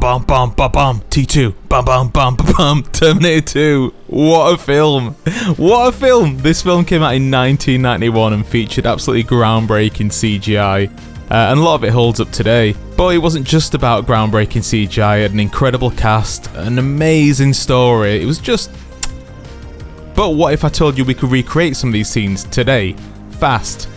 bum bum bum bum. T2. Bum bum bum bum bum. Terminator 2. What a film. What a film. This film came out in 1991 and featured absolutely groundbreaking CGI. And a lot of it holds up today. But it wasn't just about groundbreaking CGI. It had an incredible cast, an amazing story. It was just... But what if I told you we could recreate some of these scenes today? Fast.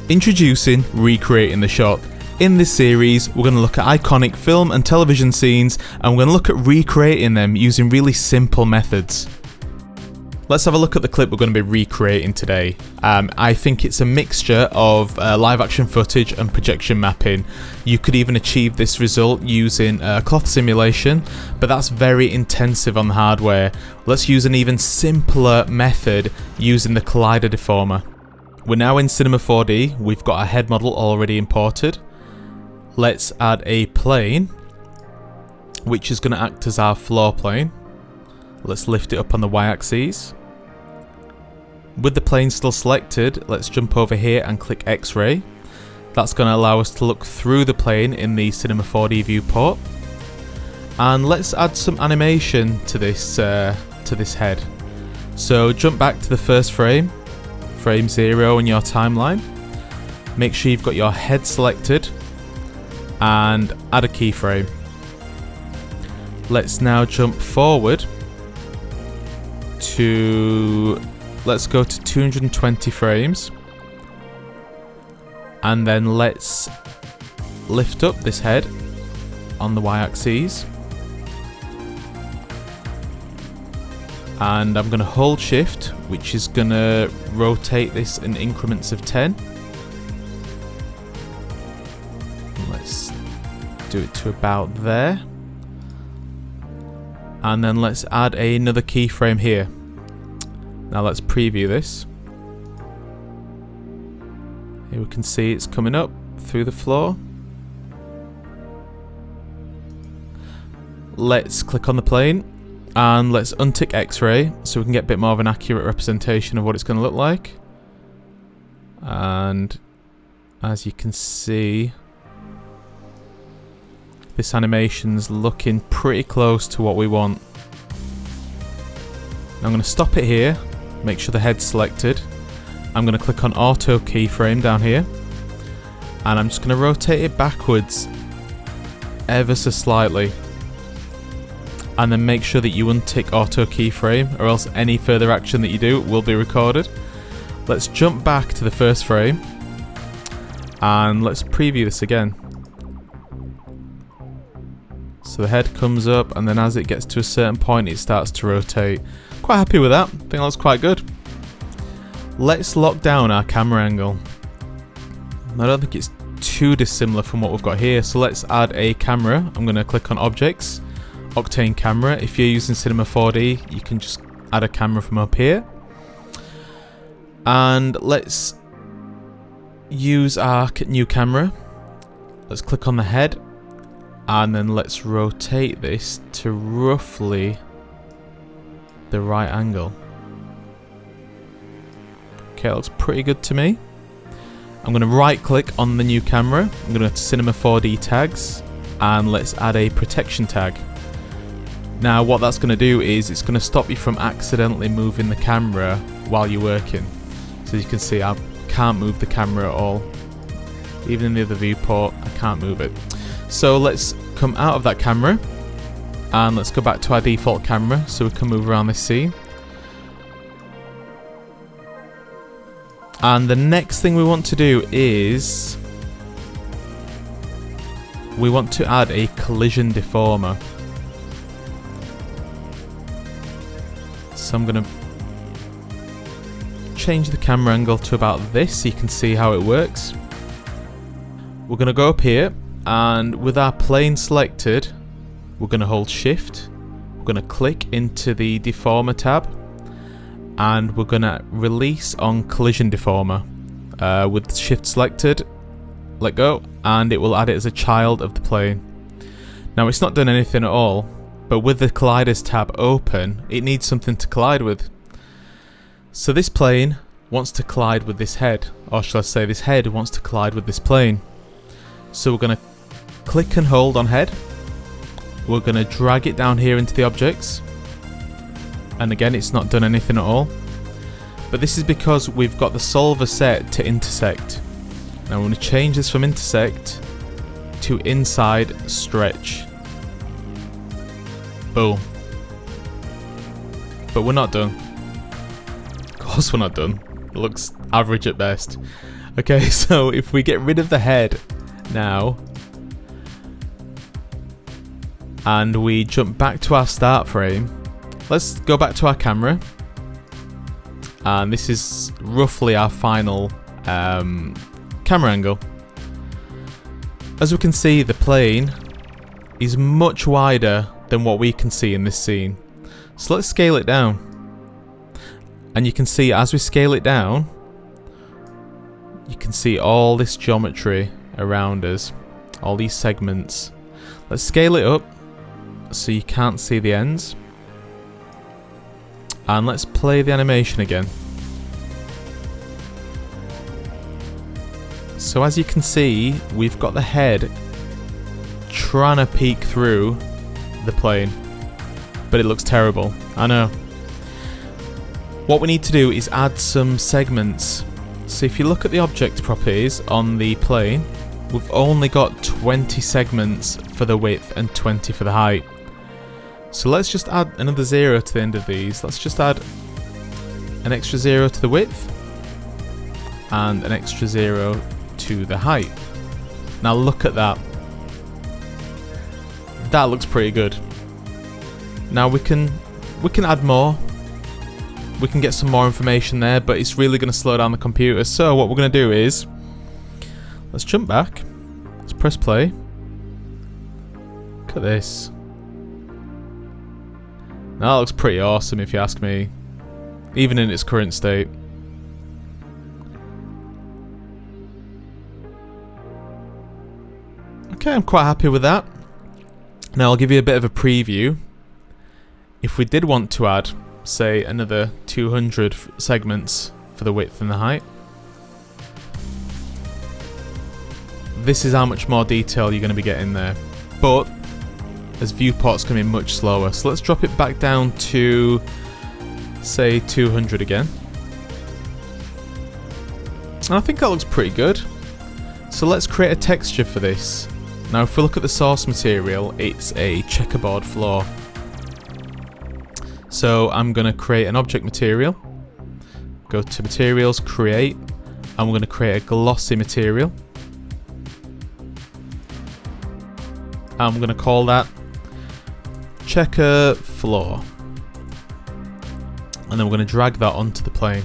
Introducing Recreating the Shot. In this series, we're going to look at iconic film and television scenes, and we're going to look at recreating them using really simple methods. Let's have a look at the clip we're going to be recreating today. I think it's a mixture of live action footage and projection mapping. You could even achieve this result using cloth simulation, but that's very intensive on the hardware. Let's use an even simpler method using the collider deformer. We're now in Cinema4D. We've got a head model already imported. Let's add a plane, which is going to act as our floor plane. Let's lift it up on the y-axis. With the plane still selected, let's jump over here and click X-ray. That's going to allow us to look through the plane in the Cinema4D viewport. And let's add some animation to this head. So jump back to the first frame, frame 0 in your timeline. Make sure you've got your head selected and add a keyframe. Let's now jump forward to, let's go to 220 frames, and then let's lift up this head on the y-axis, and I'm going to hold shift, which is going to rotate this in increments of 10. Let's do it to about there. And then let's add another keyframe here. Now let's preview this. Here we can see it's coming up through the floor. Let's click on the plane and let's untick X-ray so we can get a bit more of an accurate representation of what it's going to look like. And as you can see, this animation's looking pretty close to what we want. Now I'm going to stop it here, make sure the head's selected. I'm going to click on auto keyframe down here, and I'm just going to rotate it backwards ever so slightly. And then make sure that you untick auto keyframe, or else any further action that you do will be recorded. Let's jump back to the first frame and let's preview this again. So the head comes up, and then as it gets to a certain point it starts to rotate. Quite happy with that, I think that was quite good. Let's lock down our camera angle. I don't think it's too dissimilar from what we've got here, so let's add a camera. I'm going to click on Objects, Octane Camera. If you're using Cinema4D, you can just add a camera from up here. And let's use our new camera. Let's click on the head, and then let's rotate this to roughly the right angle. Okay, that looks pretty good to me. I'm going to right click on the new camera. I'm going to go to Cinema4D tags, and let's add a protection tag. Now what that's going to do is it's going to stop you from accidentally moving the camera while you're working. So you can see I can't move the camera at all. Even in the other viewport, I can't move it. So let's come out of that camera and let's go back to our default camera so we can move around this scene. And the next thing we want to do is we want to add a collision deformer. So I'm going to change the camera angle to about this so you can see how it works. We're going to go up here, and with our plane selected, we're going to hold shift. We're going to click into the deformer tab, and we're going to release on collision deformer. With shift selected, let go, and it will add it as a child of the plane. Now it's not done anything at all, but with the colliders tab open, it needs something to collide with. So this plane wants to collide with this head, or shall I say this head wants to collide with this plane. So we're going to click and hold on head, we're going to drag it down here into the objects. And again, it's not done anything at all. But this is because we've got the solver set to intersect. Now we're going to change this from intersect to inside stretch. Boom. But we're not done. Of course we're not done. It looks average at best. Okay, so if we get rid of the head now, and we jump back to our start frame, let's go back to our camera. And this is roughly our final camera angle. As we can see, the plane is much wider than what we can see in this scene. So let's scale it down. And you can see as we scale it down, you can see all this geometry around us, all these segments. Let's scale it up so you can't see the ends. And let's play the animation again. So as you can see, we've got the head trying to peek through the plane, but it looks terrible. I know. What we need to do is add some segments. So if you look at the object properties on the plane, we've only got 20 segments for the width and 20 for the height. So let's just add another 0 to the end of these. Let's just add an extra 0 to the width and an extra 0 to the height. Now look at that. That looks pretty good. Now we can add more. We can get some more information there, but it's really going to slow down the computer. So what we're going to do is, let's jump back. Let's press play. Look at this. That looks pretty awesome if you ask me, even in its current state. Okay, I'm quite happy with that. Now I'll give you a bit of a preview. If we did want to add, say, another 200 segments for the width and the height, this is how much more detail you're going to be getting there. But as viewport's going to be much slower, so let's drop it back down to, say, 200 again. And I think that looks pretty good. So let's create a texture for this. Now if we look at the source material, it's a checkerboard floor. So I'm going to create an object material, go to materials, create, and we're going to create a glossy material. I'm going to call that checker floor. And then we're going to drag that onto the plane.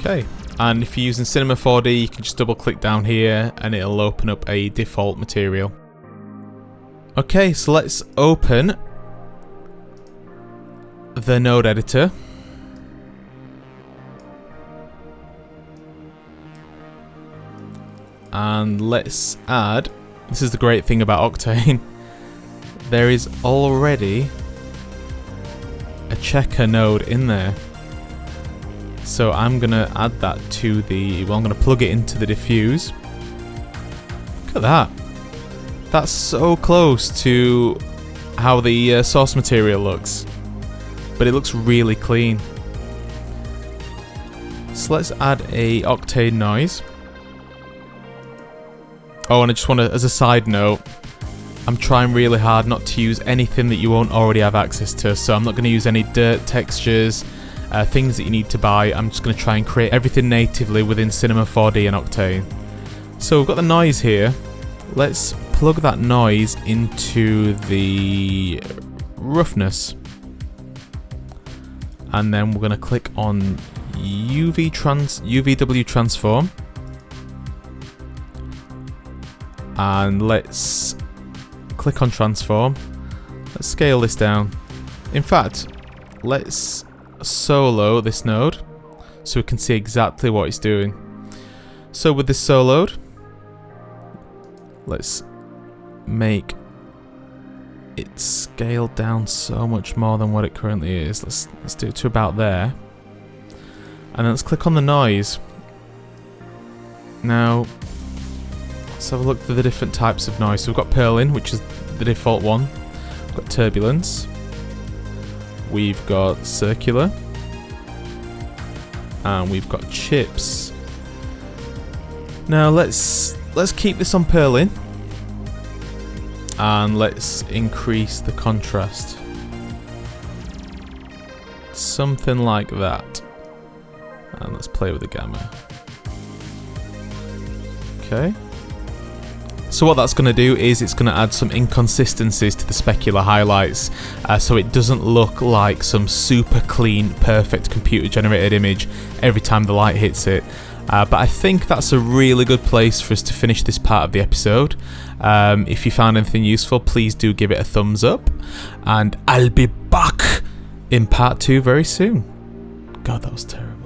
Okay, and if you're using Cinema4D, you can just double click down here and it'll open up a default material. Okay, so let's open the node editor. And let's add, this is the great thing about Octane, there is already a checker node in there. So I'm going to add that to the, well, I'm going to plug it into the diffuse. Look at that. That's so close to how the source material looks. But it looks really clean. So let's add a Octane noise. Oh, and I just want to, as a side note, I'm trying really hard not to use anything that you won't already have access to. So I'm not going to use any dirt textures, things that you need to buy. I'm just going to try and create everything natively within Cinema4D and Octane. So we've got the noise here. Let's plug that noise into the roughness. And then we're going to click on UVW transform. And let's click on transform. Let's scale this down. In fact, let's solo this node so we can see exactly what it's doing. So with this soloed, let's make it scaled down so much more than what it currently is. Let's do it to about there. And then let's click on the noise. Now, Let's have a look for the different types of noise. So we've got purling, which is the default one. We've got turbulence. We've got circular. And we've got chips. Now let's keep this on purling. And let's increase the contrast. Something like that. And let's play with the gamma. Okay. So what that's going to do is it's going to add some inconsistencies to the specular highlights, so it doesn't look like some super clean, perfect computer generated image every time the light hits it. But I think that's a really good place for us to finish this part of the episode. If you found anything useful, please do give it a thumbs up, and I'll be back in part 2 very soon. God, that was terrible.